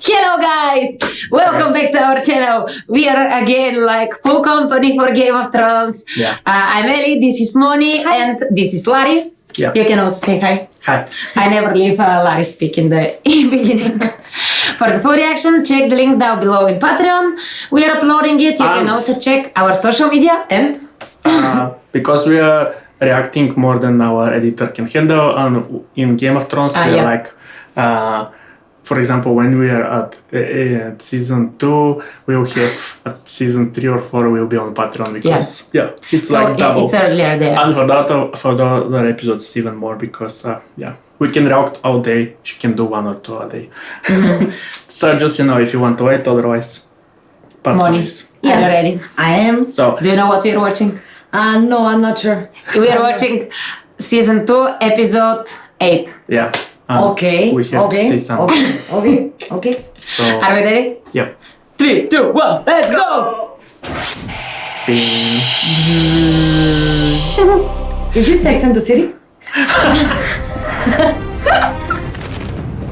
Hello guys! Welcome back to our channel. We are again like full company for Game of Thrones. Yeah. I'm Ellie, this is Moni, and this is Larry. Yeah. You can also say hi. Hi. I never leave Larry speak in the beginning. For the full reaction, check the link down below in Patreon. We are uploading it. You can also check our social media and... because we are reacting more than our editor can handle in Game of Thrones, we're like... for example, when we are at season 2, we will have at season 3 or 4 will be on Patreon because it's so like double. It's earlier there. And for the other episodes even more because we can react all day. She can do 1 or 2 a day. So just if you want to wait, otherwise. Moni, are you ready? I am. So do you know what we are watching? No, I'm not sure. We are watching season 2, episode 8. Yeah. Okay. We have to say something. Okay. So, are we ready? Yeah. 3, 2, 1, let's go! Is this Sex and the City?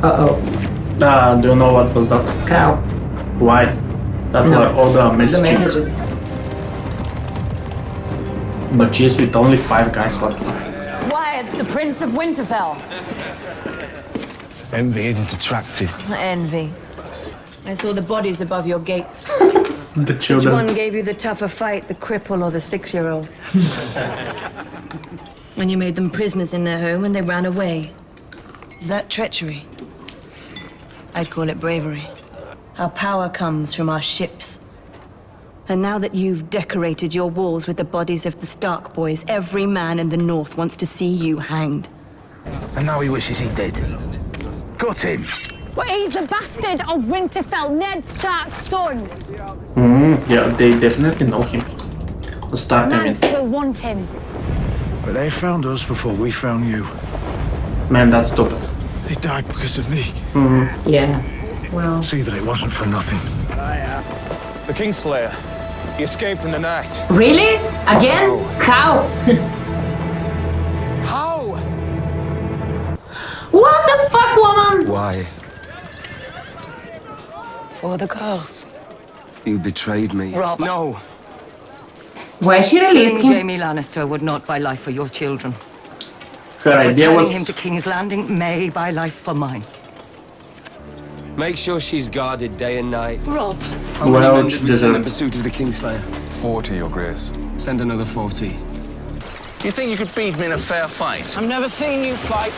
Uh-oh. Do you know what was that? Crow. Why? That were all the messages. The messages. But she's with only 5 guys. What? Wyatt's the Prince of Winterfell. Envy isn't attractive. Envy. I saw the bodies above your gates. The Which children. one gave you the tougher fight, the cripple or the 6-year-old? When you made them prisoners in their home and they ran away. Is that treachery? I'd call it bravery. Our power comes from our ships. And now that you've decorated your walls with the bodies of the Stark boys, every man in the North wants to see you hanged. And now he wishes he did. Got him! But he's a bastard of Winterfell, Ned Stark's son. Yeah, they definitely know him. The Stark, I mean. Knights will want him. But they found us before we found you. Man, that's stupid. They died because of me. Yeah. Well, See that it wasn't for nothing. The Kingslayer. He escaped in the night. Really? Again? How? How? What the fuck, woman? Why? For the girls. You betrayed me. Rob. No. Why she released Killing him? Jaime Lannister would not buy life for your children. Her idea Returning was... him to King's Landing may buy life for mine. Make sure she's guarded day and night. Rob. How many Well, men did we send in deserved. pursuit of the Kingslayer? 40, Your Grace. Send another 40. Do you think you could beat me in a fair fight? I've never seen you fight.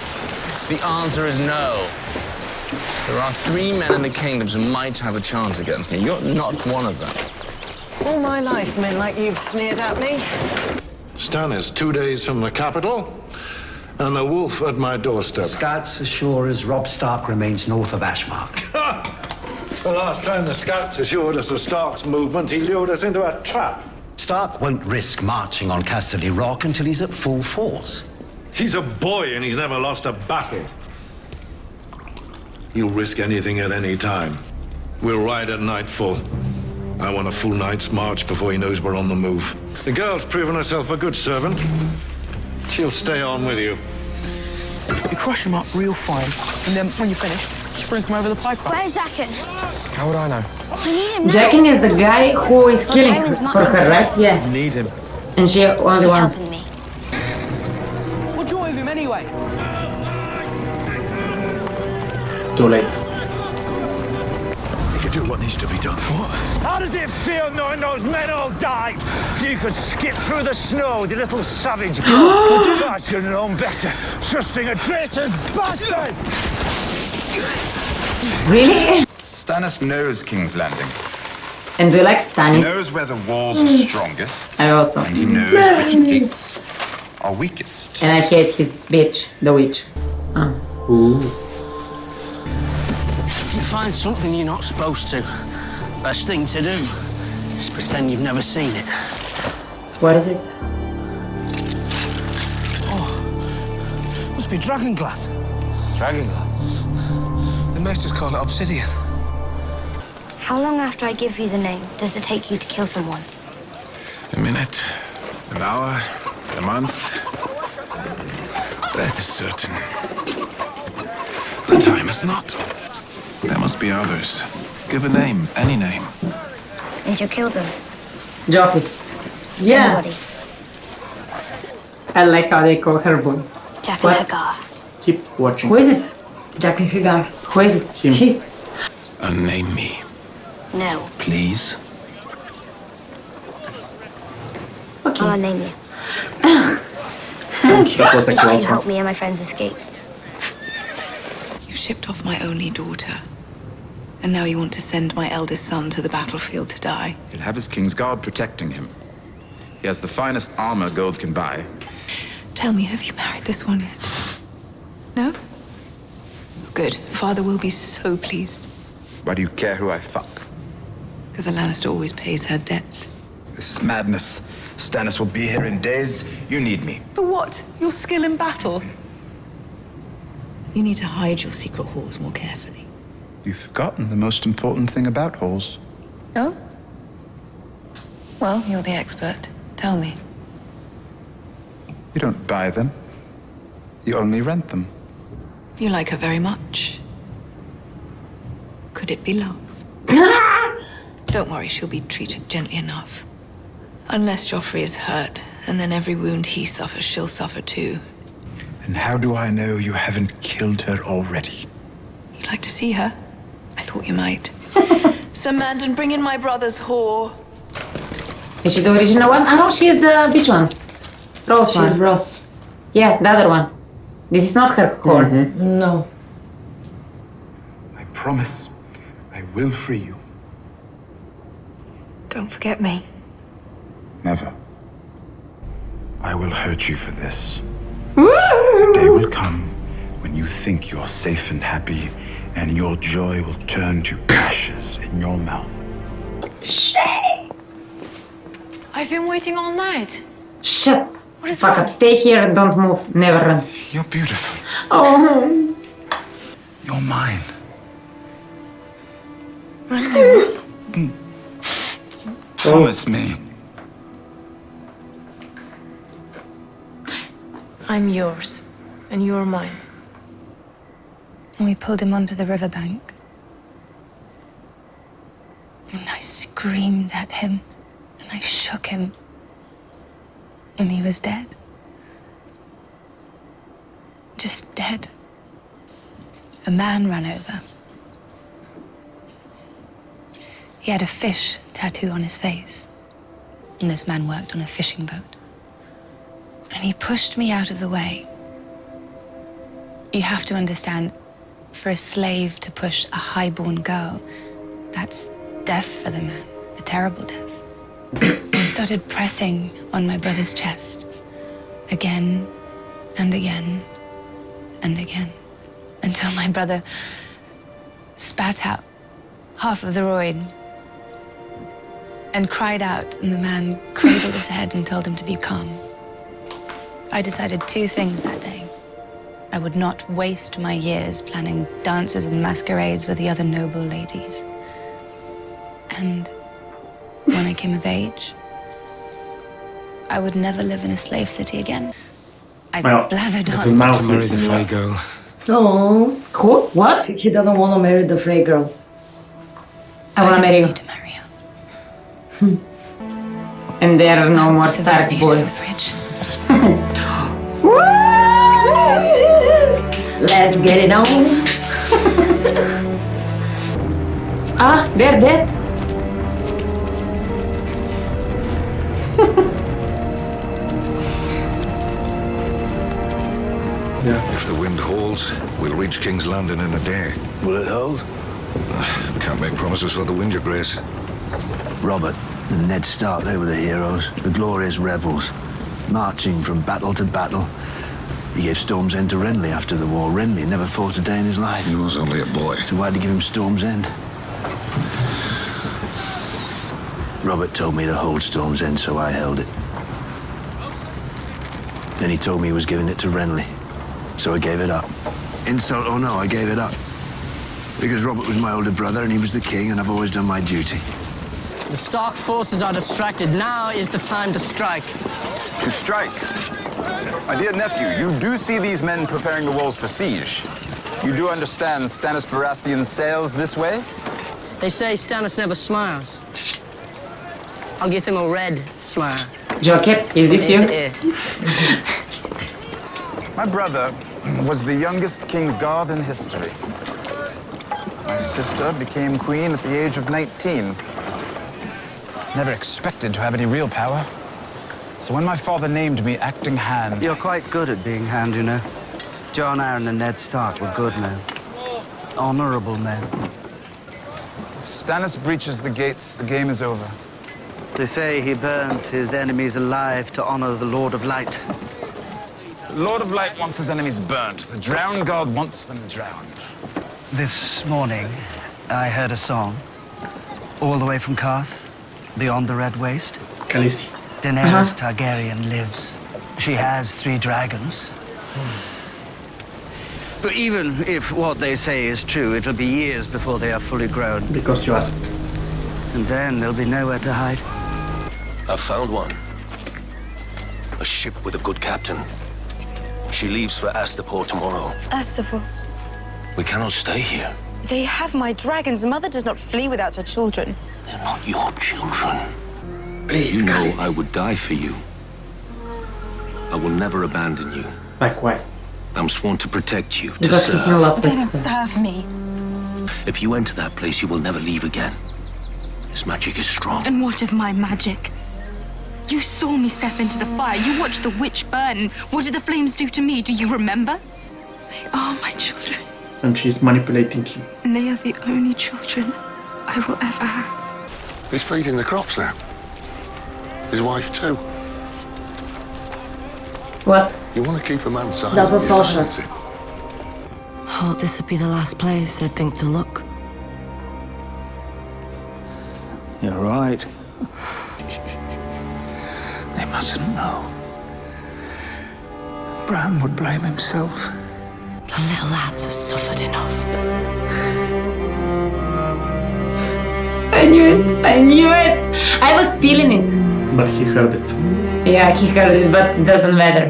The answer is no. There are 3 men in the kingdoms who might have a chance against me. You're not one of them. All my life, men like you've sneered at me. Stan is 2 days from the capital, and the wolf at my doorstep. Scouts assure us Robb Stark remains north of Ashmark. The last time the scouts assured us of Stark's movement, he lured us into a trap. Stark won't risk marching on Casterly Rock until he's at full force. He's a boy and he's never lost a battle. He'll risk anything at any time. We'll ride at nightfall. I want a full night's march before he knows we're on the move. The girl's proven herself a good servant. She'll stay on with you. You crush them up real fine, and then when you're finished, sprinkle them over the pie crust. Where's Jaqen? How would I know? I need him now. Jaqen is the guy who is killing for her, right? Yeah. Need him. And she only He's one. helping me. What'd you want with him anyway? Too late. You do what needs to be done. What? How does it feel knowing those men all died? You could skip through the snow, the little savage. I should have known better. Trusting a traitor's bastard! Really? Stannis knows King's Landing. And do you like He Stannis? knows where the walls are strongest, I also. and he knows which gates are weakest. And I hate his bitch, the witch. If you find something you're not supposed to, best thing to do is pretend you've never seen it. What is it? Must be dragon glass. Dragon glass. The maesters call it obsidian. How long after I give you the name does it take you to kill someone? A minute, an hour, a month. Death is certain. The time is not. There must be others. Give a name, any name. And you killed them. Joffrey. Yeah. Everybody. I like how they call her boy. Jack What? and Hagar. Keep watching. Who is it? Jack and Hagar. Who is it? Him. Name me, No. please. Okay. I'll name you. That was a You close one. help me and my friends escape. You shipped off my only daughter. And now you want to send my eldest son to the battlefield to die. He'll have his king's guard protecting him. He has the finest armor gold can buy. Tell me, have you married this one yet? No? Good. Father will be so pleased. Why do you care who I fuck? Because a Lannister always pays her debts. This is madness. Stannis will be here in days. You need me. For what? Your skill in battle? You need to hide your secret halls more carefully. You've forgotten the most important thing about halls. No? Well, you're the expert. Tell me. You don't buy them. You only rent them. You like her very much. Could it be love? Don't worry, she'll be treated gently enough. Unless Joffrey is hurt, and then every wound he suffers, she'll suffer too. And how do I know you haven't killed her already? You'd like to see her? I thought you might. Sir Mandan, bring in my brother's whore. Is she the original one? Ah, no, she is the beach one. Rose She's one. Ross. Yeah, the other one. This is not her core. No. I promise I will free you. Don't forget me. Never. I will hurt you for this. The day will come when you think you're safe and happy, and your joy will turn to ashes in your mouth. I've been waiting all night. Shut. What is Fuck wrong? up. Stay here and don't move. Never run. You're beautiful. Oh. You're mine. Yours? Promise me. I'm yours, and you're mine. And we pulled him onto the riverbank. And I screamed at him, and I shook him. And he was dead. Just dead. A man ran over. He had a fish tattoo on his face. And this man worked on a fishing boat. And he pushed me out of the way. You have to understand, for a slave to push a highborn girl, that's death for the man, a terrible death. He started pressing on my brother's chest, again and again and again, until my brother spat out half of the roid and cried out, and the man cradled his head and told him to be calm. I decided two things that day. I would not waste my years planning dances and masquerades with the other noble ladies. And when I came of age, I would never live in a slave city again. I blathered on. To marry the Frey girl. Oh. Who? What? He doesn't want to marry the Frey girl. I want to marry you. And there are no more Stark boys. Let's get it on. Ah, they're dead. If the wind holds, we'll reach King's Landing in a day. Will it hold? Can't make promises for the wind, your grace. Robert and Ned Stark, they were the heroes, the glorious rebels, marching from battle to battle. He gave Storm's End to Renly after the war. Renly never fought a day in his life. He was only a boy. So why'd he give him Storm's End? Robert told me to hold Storm's End, so I held it. Then he told me he was giving it to Renly, so I gave it up. Insult or no, I gave it up. Because Robert was my older brother and he was the king, and I've always done my duty. The Stark forces are distracted. Now is the time to strike. To strike? My dear nephew, you do see these men preparing the walls for siege. You do understand Stannis Baratheon sails this way? They say Stannis never smiles. I'll give him a red smile. Joker, is this you? My brother was the youngest Kingsguard in history. My sister became queen at the age of 19. Never expected to have any real power. So when my father named me acting hand... You're quite good at being hand, you know. Jon Arryn and Ned Stark were good men. Honorable men. If Stannis breaches the gates, the game is over. They say he burns his enemies alive to honor the Lord of Light. The Lord of Light wants his enemies burnt. The Drowned God wants them drowned. This morning, I heard a song. All the way from Karth, beyond the Red Waste. Khaleesi. Daenerys Targaryen lives. She has 3 dragons. But even if what they say is true, it'll be years before they are fully grown. Because you asked. And then there'll be nowhere to hide. I've found one. A ship with a good captain. She leaves for Astapor tomorrow. Astapor, We cannot stay here. they have my dragons. Mother does not flee without her children. They're not your children. Please, You know Khaleesi. I would die for you. I will never abandon you. Like why? I'm sworn to protect you, to Because he's in serve. love with Then her. serve me. If you enter that place, you will never leave again. His magic is strong. And what of my magic? You saw me step into the fire. You watched the witch burn. What did the flames do to me? Do you remember? They are my children, And she's manipulating him. and they are the only children I will ever have. He's feeding the crops now. His wife too. What? You want to keep a man silent? That was you Sasha. silence him. I hope this would be the last place I'd think to look. You're right. They mustn't know. Bran would blame himself. The little lads have suffered enough. I knew it. I knew it. I was feeling it. But he heard it. Yeah, he heard it, but it doesn't matter.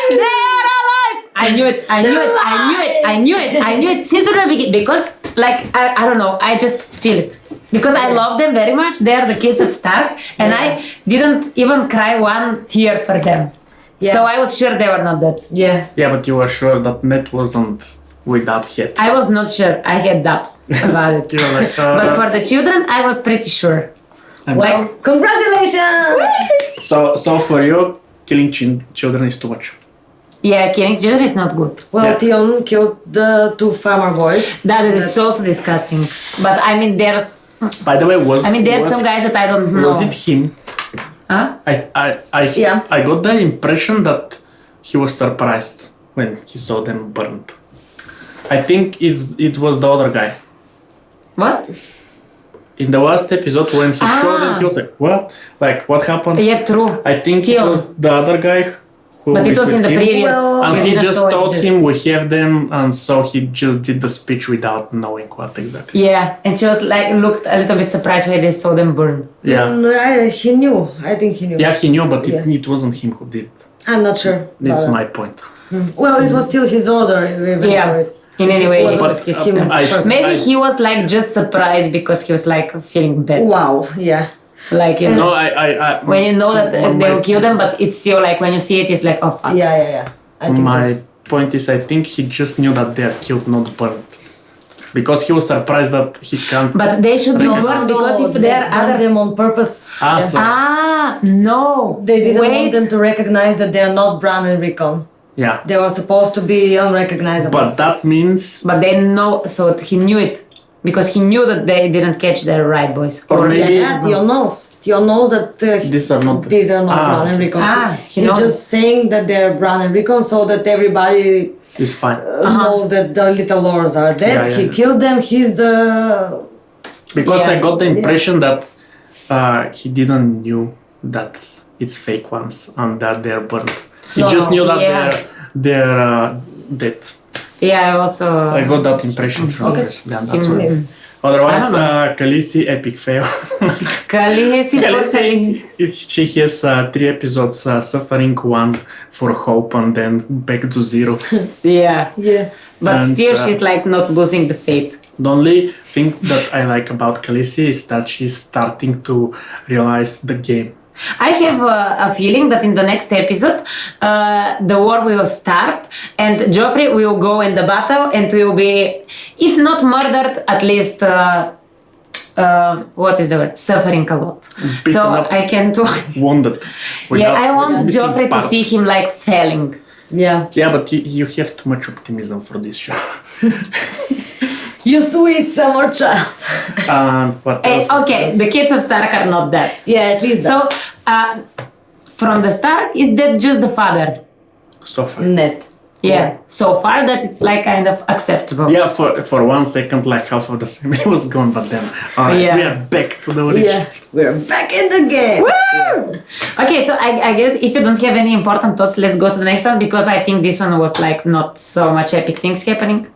They are alive! I knew it. I knew it. I knew it. I knew it. I knew it since the beginning. Because, like, I don't know. I just feel it. Because I love them very much. They are the kids of Stark, and I didn't even cry one tear for them. Yeah. So I was sure they were not dead. Yeah. Yeah, but you were sure that Ned wasn't with that hit. I was not sure. I had doubts about it. You were like, But for the children, I was pretty sure. And Well, congratulations! so for you, killing children is too much. Yeah, killing children is not good. Well, Yeah. Theon killed the 2 farmer boys. That is also disgusting. But I mean, there's By the way, there's some guys that I don't know. Was it him? Huh? Yeah. I got the impression that he was surprised when he saw them burned. I think it was the other guy. What? In the last episode when he showed them, he was like, "What? Like, what happened?" Yeah, true. I think it Killed. was the other guy who But it is was in with the him. previous. And we he didn't just saw it told just- him we have them, and so he just did the speech without knowing what exactly. Yeah, and she was like, looked a little bit surprised when they saw them burned. Yeah. He knew. I think he knew. Yeah, he knew, but Yeah. it wasn't him who did. I'm not sure. That's about my that. point. Well, it was still his order. Even Yeah. though In any way, it it was was him first. Maybe he was like just surprised because he was like feeling bad. Wow, yeah. Like, you know, No, I when you know that my- they will kill them, but it's still like when you see it, it's like, oh fuck. Yeah. I think My point is, I think he just knew that they are killed, not burned. Because he was surprised that he can't. But they should be No, burned because if they there are burned other. them on purpose. Ah, so- No. They didn't Wait. want them to recognize that they're not Bran and Rickon. Yeah. They were supposed to be unrecognizable. But that means. But they know, so he knew it because he knew that they didn't catch the right boys. Or maybe- Yeah, Theon knows. Theon knows that These are not. Bran and Rickon. he He's knows. just saying that they're Bran and Rickon so that everybody It's fine. knows that the little lords are dead. Yeah, He yeah. killed them. He's the Because I Yeah. got the impression that he didn't knew that it's fake ones and that they're burned. He No, just knew that yeah. they're dead. Yeah, I also. I got that impression from Okay. this. Yeah, that's why. Otherwise, Khaleesi epic fail. Khaleesi. She has 3 episodes suffering, 1 for hope, and then back to 0. Yeah. But And, still, she's like not losing the faith. The only thing that I like about Khaleesi is that she's starting to realize the game. I have a feeling that in the next episode, the war will start and Joffrey will go in the battle and will be, if not murdered, at least, what is the word? Suffering a lot. Beaten so up, I can wounded. Yeah, I want missing Joffrey to parts. see him like failing. Yeah. Yeah, but you have too much optimism for this show. You sweet summer child. And what else? Okay, the kids of Stark are not dead. Yeah, at least So, from the start, is that just the father? So far. Ned. Yeah, so far that it's like kind of acceptable. Yeah, for 1 second, like half of the family was gone, but then, alright, Yeah. we are back to the origin. Yeah, we're back in the game. Woo! Okay, so I guess if you don't have any important thoughts, let's go to the next one because I think this one was like not so much epic things happening.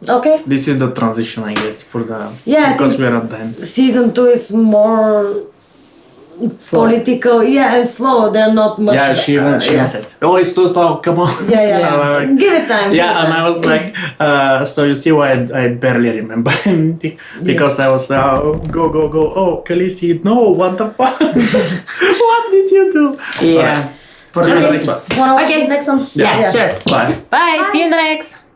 Okay. This is the transition, I guess, for the Yeah, I because think we're at the end. Season 2 is more political, and slow. They're not much. Yeah, she even said, "Oh, it's too slow. Come on." Yeah. Give it time. Yeah, and I was like, so you see why I barely remember anything because I was like, oh, go. Oh, Khaleesi, no, what the fuck? What did you do? Yeah. Alright. See you in the next one. Okay, next one. Yeah, sure. Bye. Bye. See you in the next.